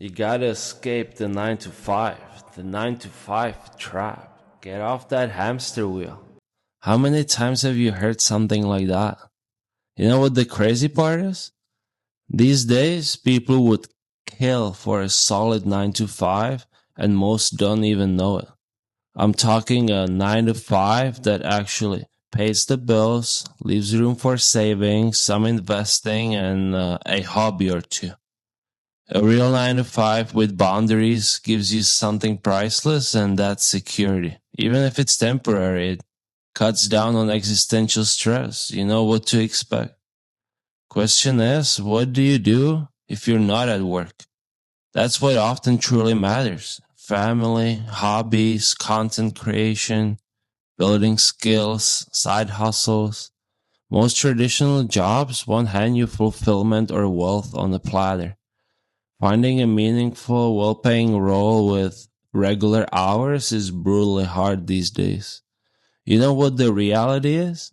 You gotta escape the 9 to 5, the 9 to 5 trap. Get off that hamster wheel. How many times have you heard something like that? You know what the crazy part is? These days, people would kill for a solid 9 to 5, and most don't even know it. I'm talking a 9 to 5 that actually pays the bills, leaves room for savings, some investing, and a hobby or two. A real 9 to 5 with boundaries gives you something priceless, and that's security. Even if it's temporary, it cuts down on existential stress. You know what to expect. Question is, what do you do if you're not at work? That's what often truly matters. Family, hobbies, content creation, building skills, side hustles. Most traditional jobs won't hand you fulfillment or wealth on a platter. Finding a meaningful, well paying role with regular hours is brutally hard these days. You know what the reality is?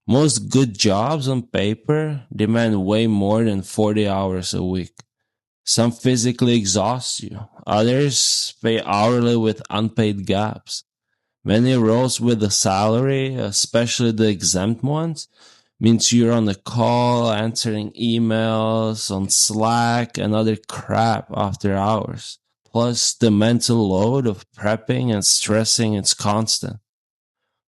Most good jobs on paper demand way more than 40 hours a week. Some physically exhaust you, others pay hourly with unpaid gaps. Many roles with a salary, especially the exempt ones, means you're on a call, answering emails on Slack and other crap after hours. Plus, the mental load of prepping and stressing is constant.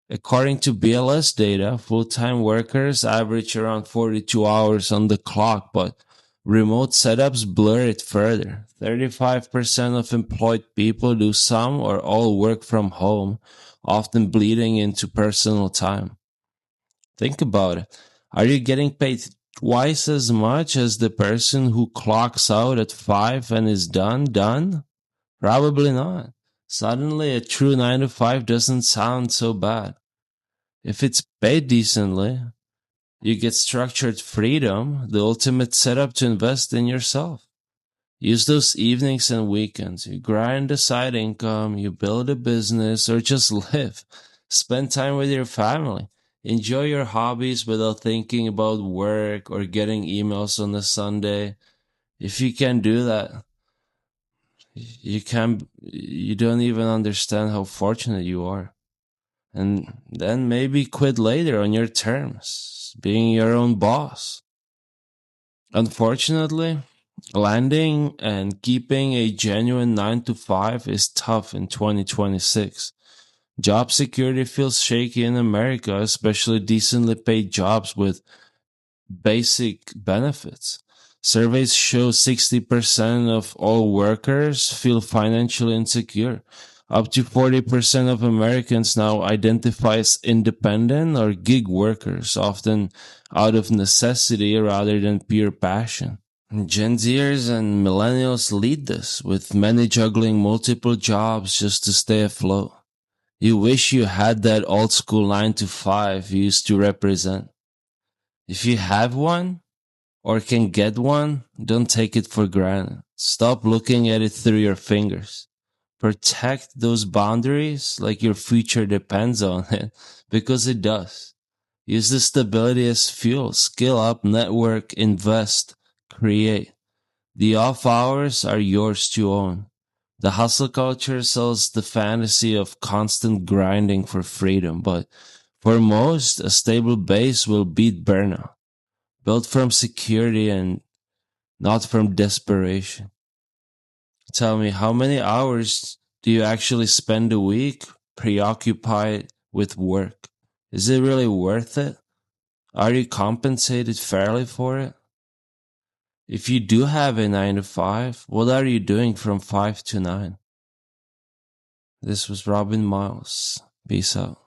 According to BLS data, full-time workers average around 42 hours on the clock, but remote setups blur it further. 35% of employed people do some or all work from home, often bleeding into personal time. Think about it. Are you getting paid twice as much as the person who clocks out at 5 and is done? Probably not. Suddenly, a true 9 to 5 doesn't sound so bad. If it's paid decently, you get structured freedom, the ultimate setup to invest in yourself. Use those evenings and weekends. You grind a side income, you build a business, or just live. Spend time with your family. Enjoy your hobbies without thinking about work or getting emails on a Sunday. If you can do that, you don't even understand how fortunate you are. And then maybe quit later on your terms, being your own boss. Unfortunately, landing and keeping a genuine 9 to 5 is tough in 2026. Job security feels shaky in America, especially decently paid jobs with basic benefits. Surveys show 60% of all workers feel financially insecure. Up to 40% of Americans now identify as independent or gig workers, often out of necessity rather than pure passion. Gen Zers and millennials lead this, with many juggling multiple jobs just to stay afloat. You wish you had that old school 9 to 5 you used to represent. If you have one, or can get one, don't take it for granted. Stop looking at it through your fingers. Protect those boundaries like your future depends on it, because it does. Use the stability as fuel. Skill up, network, invest, create. The off hours are yours to own. The hustle culture sells the fantasy of constant grinding for freedom, but for most, a stable base will beat burnout. Built from security and not from desperation. Tell me, how many hours do you actually spend a week preoccupied with work? Is it really worth it? Are you compensated fairly for it? If you do have a 9 to 5, what are you doing from 5 to 9? This was Robin Miles. Peace out.